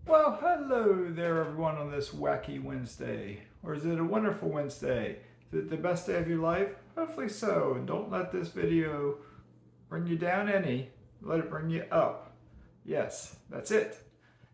Well, hello there, everyone, on this wacky Wednesday. Or is it a wonderful Wednesday? Is it the best day of your life? Hopefully so. And don't let this video bring you down any. Let it bring you up. Yes, that's it.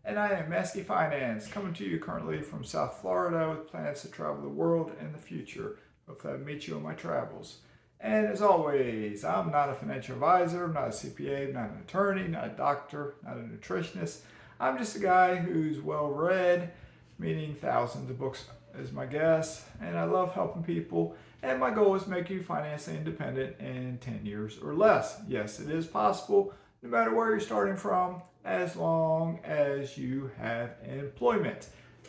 And I am Mazske Finance, coming to you currently from South Florida with plans to travel the world in the future. Hopefully I meet you on my travels. And as always, I'm not a financial advisor, I'm not a CPA, I'm not an attorney, not a doctor, not a nutritionist. I'm just a guy who's well read, meaning thousands of books is my guess, and I love helping people. And my goal is to make you financially independent in 10 years or less. Yes, it is possible, no matter where you're starting from, as long as you have employment,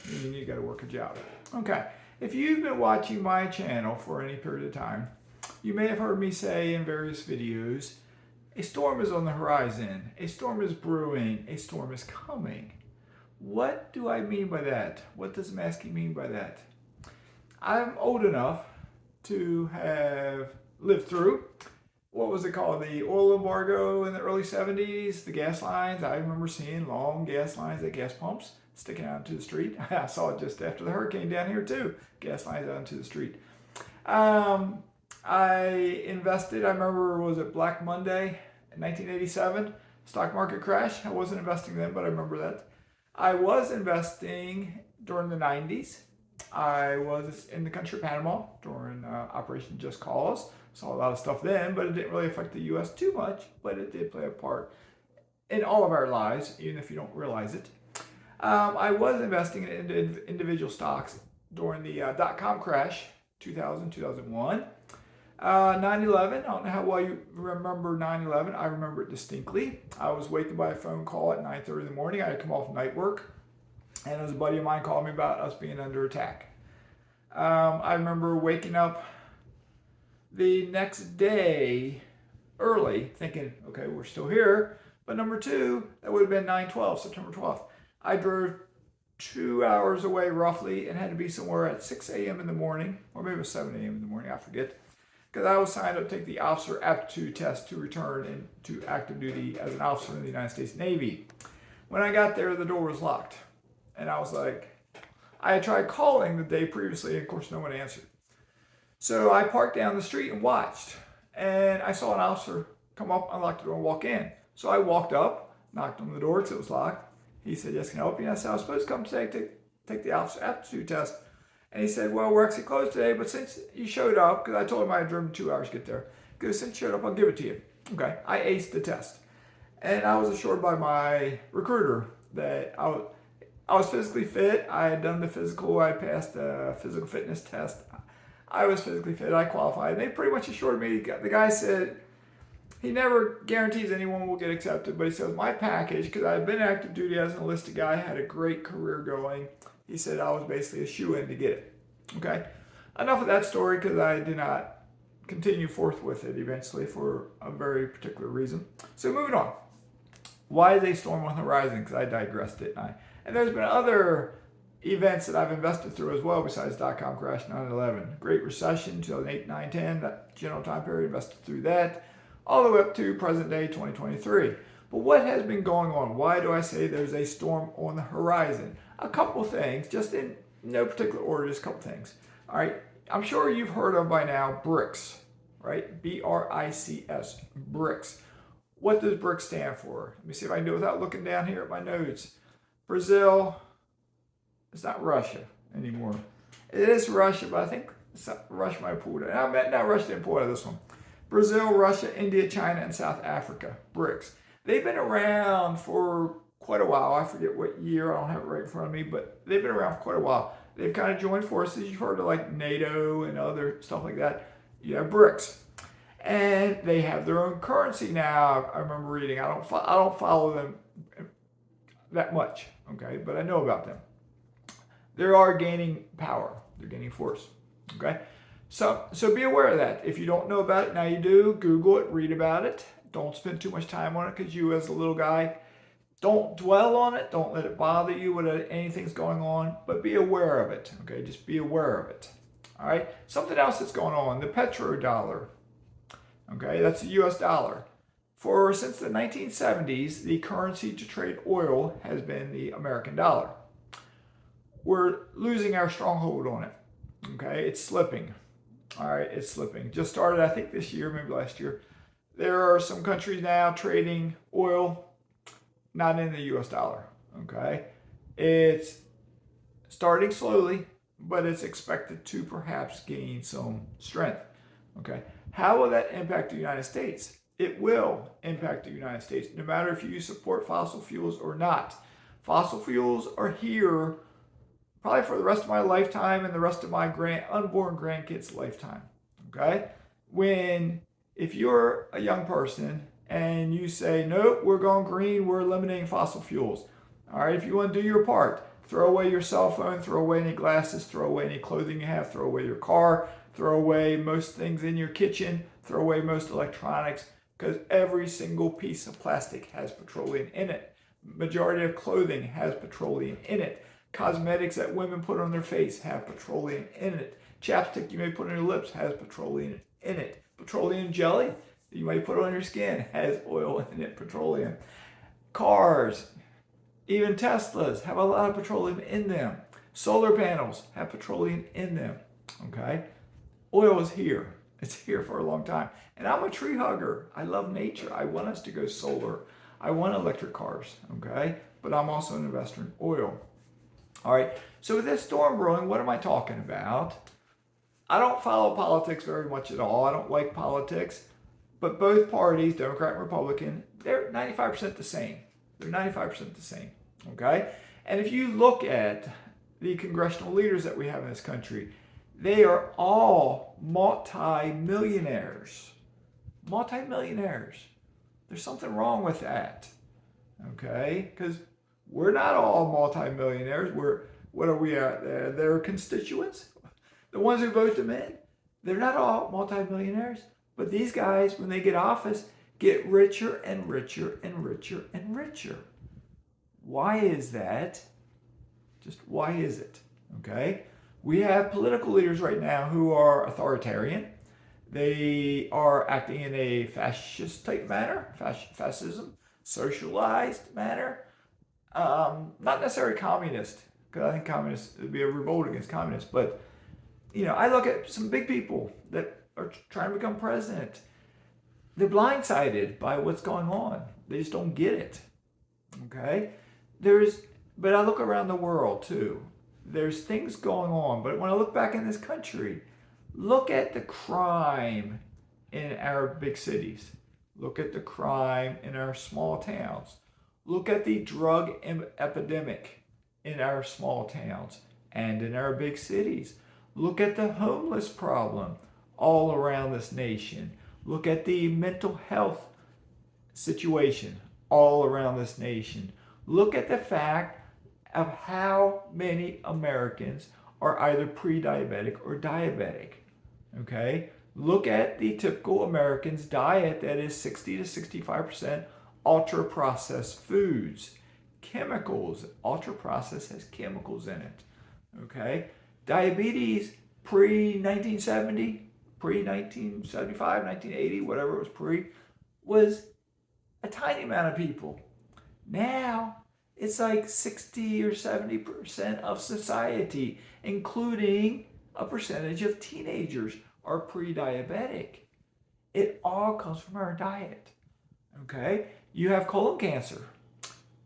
meaning you got to work a job. Okay, if you've been watching my channel for any period of time, you may have heard me say in various videos, a storm is on the horizon, a storm is brewing, a storm is coming. What do I mean by that? What does mazske mean by that? I'm old enough to have lived through, what was it called, the oil embargo in the early 70s, the gas lines. I remember seeing long gas lines at gas pumps sticking out into the street. I saw it just after the hurricane down here too, gas lines out into the street. I invested, I remember, was it Black Monday in 1987? Stock market crash. I wasn't investing then, but I remember that. I was investing during the 90s. I was in the country of Panama during Operation Just Cause. Saw a lot of stuff then, but it didn't really affect the U.S. too much, but it did play a part in all of our lives, even if you don't realize it. I was investing in individual stocks during the dot-com crash, 2000, 2001. 9/11, I don't know how well you remember 9/11. I remember it distinctly. I was wakened by a phone call at 9:30 in the morning. I had come off night work, and there was a buddy of mine called me about us being under attack. I remember waking up the next day early thinking, okay, we're still here. But number two, that would have been 9/12, September 12th. I drove 2 hours away roughly and had to be somewhere at 6 a.m. in the morning, or maybe it was 7 a.m. in the morning, I forget. Because I was signed up to take the officer aptitude test to return into active duty as an officer in the United States Navy. When I got there, the door was locked. And I was like, I had tried calling the day previously, and of course no one answered. So I parked down the street and watched. And I saw an officer come up, unlock the door, and walk in. So I walked up, knocked on the door because it was locked. He said, yes, can I help you? And I said, I was supposed to come today to take the officer aptitude test. And he said, well, we're actually closed today, but since you showed up, because I told him I had driven 2 hours to get there, because since you showed up, I'll give it to you. Okay, I aced the test. And I was assured by my recruiter that I was physically fit. I had done the physical. I passed the physical fitness test. I was physically fit. I qualified. And they pretty much assured me, the guy said, he never guarantees anyone will get accepted, but he says, my package, because I had been active duty as an enlisted guy, had a great career going. He said I was basically a shoo-in to get it. Okay? Enough of that story, because I did not continue forth with it eventually for a very particular reason. So moving on. Why is a storm on the horizon? Because I digressed, didn't I? And there's been other events that I've invested through as well besides dot-com crash, 9/11. Great Recession, 2008, 9, 10, that general time period, invested through that, all the way up to present day 2023. But what has been going on? Why do I say there's a storm on the horizon? A couple things, just in no particular order, just a couple things. All right, I'm sure you've heard of by now BRICS, right? BRICS, BRICS. What does BRICS stand for? Let me see if I can do it without looking down here at my notes. Brazil, it's not Russia anymore. It is Russia, but I think Russia might have pulled it. I meant not Russia didn't pull out of this one. Brazil, Russia, India, China, and South Africa, BRICS. They've been around for quite a while. I forget what year, I don't have it right in front of me, but they've been around for quite a while. They've kind of joined forces. You've heard of like NATO and other stuff like that. You have BRICS. And they have their own currency now. I remember reading. I don't follow them that much, okay, but I know about them. They are gaining power. They're gaining force, okay? So be aware of that. If you don't know about it, now you do. Google it, read about it. Don't spend too much time on it, because you as a little guy, don't dwell on it. Don't let it bother you when anything's going on, but be aware of it, okay? Just be aware of it, all right? Something else that's going on, the Petrodollar, okay? That's the U.S. dollar. Since the 1970s, the currency to trade oil has been the American dollar. We're losing our stronghold on it. Okay, it's slipping. All right, it's slipping. Just started, I think, this year, maybe last year. There are some countries now trading oil not in the US dollar. Okay, it's starting slowly, but it's expected to perhaps gain some strength. Okay, how will that impact the United States? It will impact the United States, no matter if you support fossil fuels or not. Fossil fuels are here probably for the rest of my lifetime and the rest of my unborn grandkids' lifetime. Okay? If you're a young person and you say, nope, we're going green, we're eliminating fossil fuels. All right, if you want to do your part, throw away your cell phone, throw away any glasses, throw away any clothing you have, throw away your car, throw away most things in your kitchen, throw away most electronics, because every single piece of plastic has petroleum in it. Majority of clothing has petroleum in it. Cosmetics that women put on their face have petroleum in it. Chapstick you may put on your lips has petroleum in it. Petroleum jelly that you might put on your skin has oil in it, petroleum. Cars, even Teslas, have a lot of petroleum in them. Solar panels have petroleum in them. Okay? Oil is here. It's here for a long time. And I'm a tree hugger. I love nature. I want us to go solar. I want electric cars. Okay? But I'm also an investor in oil. All right. So with this storm brewing, what am I talking about? I don't follow politics very much at all. I don't like politics. But both parties, Democrat and Republican, they're 95% the same. They're 95% the same. Okay? And if you look at the congressional leaders that we have in this country, they are all multi-millionaires. Multi-millionaires. There's something wrong with that. Okay? Because we're not all multi-millionaires. What are we at? They're constituents. The ones who vote them in. They're not all multi-millionaires. But these guys, when they get office, get richer and richer and richer and richer. Why is that? Just why is it? Okay? We have political leaders right now who are authoritarian. They are acting in a fascist type manner, fascism, socialized manner. Not necessarily communist, because I think communists would be a revolt against communists. But I look at some big people that are trying to become president. They're blindsided by what's going on. They just don't get it. Okay, but I look around the world too. There's things going on, but when I look back in this country, look at the crime in our big cities. Look at the crime in our small towns. Look at the drug epidemic in our small towns and in our big cities. Look at the homeless problem all around this nation. Look at the mental health situation all around this nation. Look at the fact of how many Americans are either pre-diabetic or diabetic. Okay? Look at the typical American's diet that is 60 to 65% ultra-processed foods. Chemicals. Ultra-processed has chemicals in it. Okay? Diabetes pre-1970, pre-1975, 1980, whatever it was was a tiny amount of people. Now, it's like 60 or 70% of society, including a percentage of teenagers, are pre-diabetic. It all comes from our diet. Okay? You have colon cancer,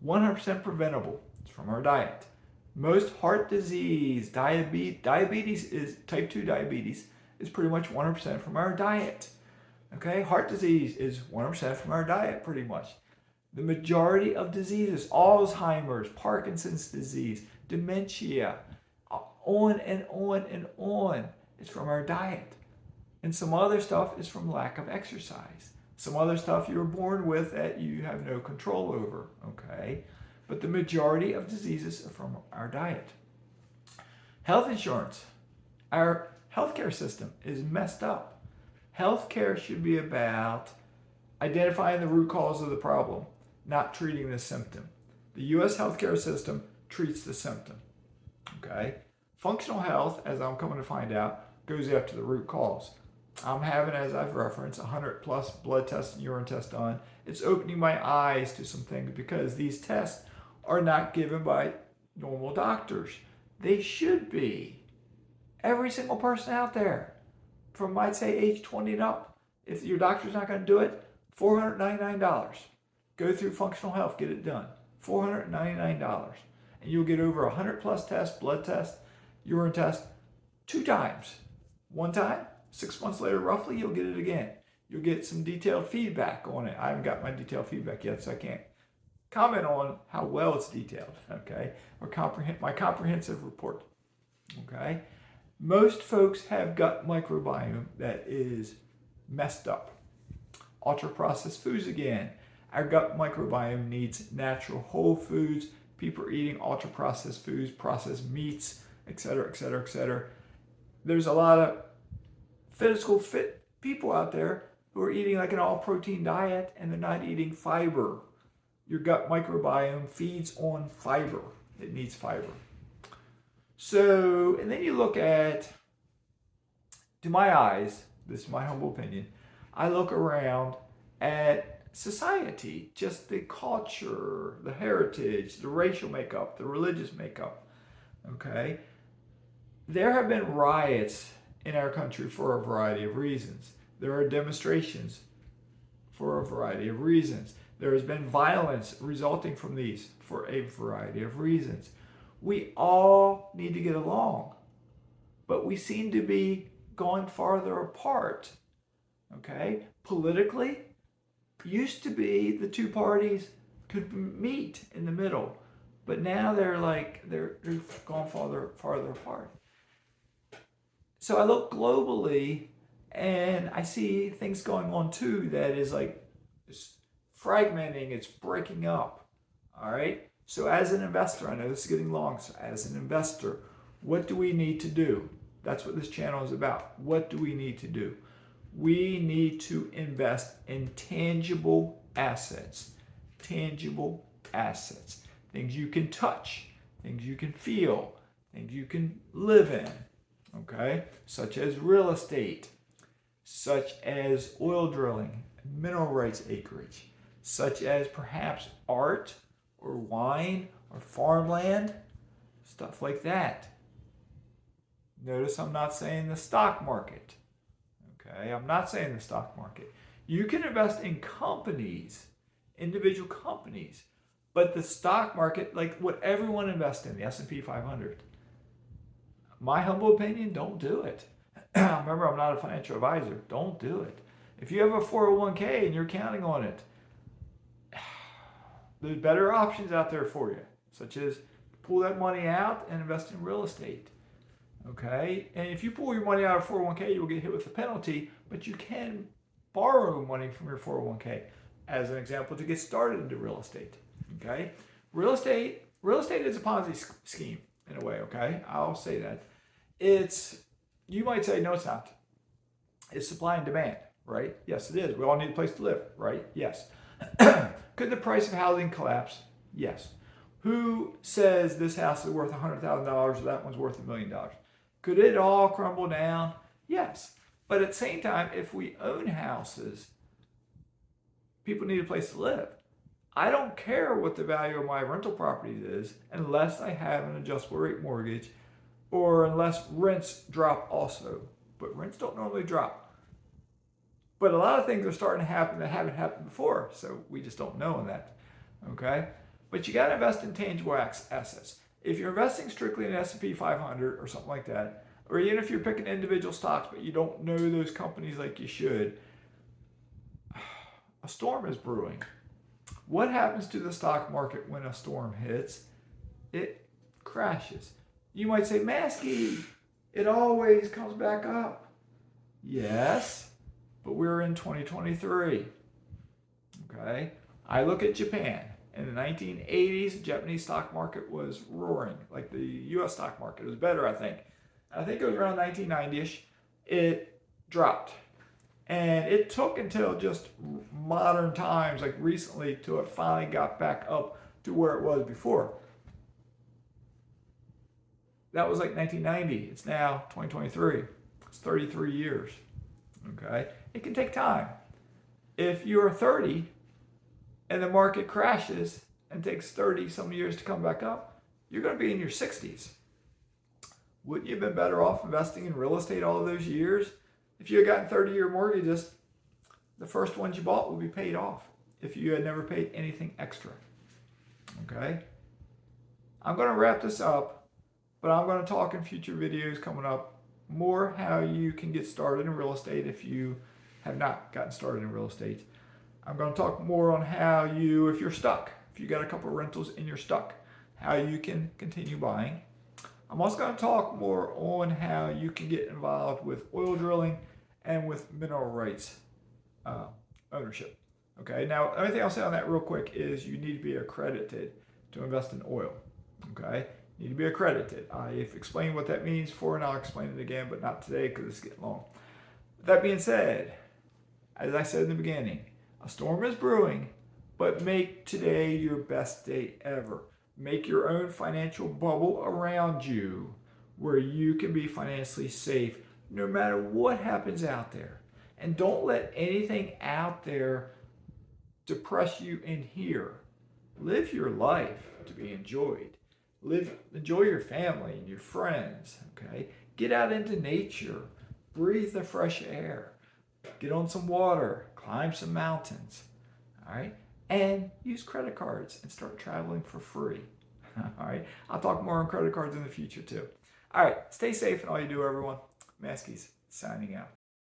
100% preventable. It's from our diet. Most heart disease, diabetes is type 2 diabetes is pretty much 100% from our diet. Okay? Heart disease is 100% from our diet pretty much. The majority of diseases, Alzheimer's, Parkinson's disease, dementia, on and on and on, is from our diet. And some other stuff is from lack of exercise. Some other stuff you were born with that you have no control over, okay? But the majority of diseases are from our diet. Health insurance. Our healthcare system is messed up. Healthcare should be about identifying the root cause of the problem, not treating the symptom. The U.S. healthcare system treats the symptom. Okay? Functional health, as I'm coming to find out, goes after the root cause. I'm having, as I've referenced, 100 plus blood tests and urine tests done. It's opening my eyes to some things because these tests are not given by normal doctors. They should be. Every single person out there, from I'd say age 20 and up, if your doctor's not going to do it, $499. Go through Functional Health, get it done. $499. And you'll get over 100 plus tests, blood tests, urine tests, 2 times. One time, 6 months later, roughly, you'll get it again. You'll get some detailed feedback on it. I haven't got my detailed feedback yet, so I can't comment on how well it's detailed, okay? Or my comprehensive report, okay? Most folks have gut microbiome that is messed up. Ultra-processed foods again. Our gut microbiome needs natural whole foods. People are eating ultra-processed foods, processed meats, etc., etc., etc. There's a lot of physical fit people out there who are eating like an all-protein diet and they're not eating fiber. Your gut microbiome feeds on fiber. It needs fiber. So, and then you look at, to my eyes, this is my humble opinion, I look around at society, just the culture, the heritage, the racial makeup, the religious makeup, okay? There have been riots in our country for a variety of reasons. There are demonstrations for a variety of reasons. There has been violence resulting from these for a variety of reasons. We all need to get along, but we seem to be going farther apart, okay? Politically, used to be the two parties could meet in the middle, but now they're going farther apart. So I look globally and I see things going on too that is like it's fragmenting, it's breaking up. All right. So as an investor, I know this is getting long. So as an investor, what do we need to do? That's what this channel is about. What do we need to do? We need to invest in tangible assets. Tangible assets. Things you can touch, things you can feel, things you can live in. Okay? Such as real estate, such as oil drilling, mineral rights acreage, such as perhaps art or wine or farmland, stuff like that. Notice I'm not saying the stock market. Okay, I'm not saying the stock market. You can invest in companies, individual companies, but the stock market, like what everyone invests in, the S&P 500, my humble opinion, don't do it. Remember, I'm not a financial advisor. Don't do it. If you have a 401k and you're counting on it, there's better options out there for you, such as pull that money out and invest in real estate. Okay? And if you pull your money out of 401k, you'll get hit with a penalty, but you can borrow money from your 401k as an example to get started into real estate. Okay? Real estate is a Ponzi scheme in a way, okay? I'll say that. You might say, no, it's not. It's supply and demand, right? Yes, it is. We all need a place to live, right? Yes. Could the price of housing collapse? Yes. Who says this house is worth $100,000 or that one's worth $1 million? Could it all crumble down? Yes. But at the same time, if we own houses, people need a place to live. I don't care what the value of my rental properties is unless I have an adjustable rate mortgage or unless rents drop also. But rents don't normally drop. But a lot of things are starting to happen that haven't happened before, so we just don't know that. Okay? But you got to invest in tangible assets. If you're investing strictly in S&P 500 or something like that, or even if you're picking individual stocks but you don't know those companies like you should, a storm is brewing. What happens to the stock market when a storm hits? It crashes. You might say, mazske, it always comes back up. Yes, but we're in 2023. Okay? I look at Japan. In the 1980s, the Japanese stock market was roaring, like the U.S. stock market. It was better, I think. I think it was around 1990-ish. It dropped. And it took until just modern times, like recently, till it finally got back up to where it was before. That was like 1990. It's now 2023. It's 33 years. Okay? It can take time. If you're 30 and the market crashes and takes 30 some years to come back up, you're going to be in your 60s. Wouldn't you have been better off investing in real estate all of those years? If you had gotten 30-year mortgages, the first ones you bought would be paid off if you had never paid anything extra. Okay? I'm going to wrap this up, but I'm going to talk in future videos coming up more how you can get started in real estate if you have not gotten started in real estate. I'm going to talk more on how you, if you're stuck, if you got a couple of rentals and you're stuck, how you can continue buying. I'm also going to talk more on how you can get involved with oil drilling and with mineral rights ownership. Okay, now the only thing I'll say on that real quick is you need to be accredited to invest in oil. Okay, you need to be accredited. I've explained what that means before, and I'll explain it again, but not today because it's getting long. That being said, as I said in the beginning, a storm is brewing, but make today your best day ever. Make your own financial bubble around you where you can be financially safe no matter what happens out there. And don't let anything out there depress you in here. Live your life to be enjoyed. Enjoy your family and your friends, okay? Get out into nature. Breathe the fresh air. Get on some water. Climb some mountains, all right? And use credit cards and start traveling for free. All right. I'll talk more on credit cards in the future too. All right. Stay safe in all you do, everyone. Maskey's signing out.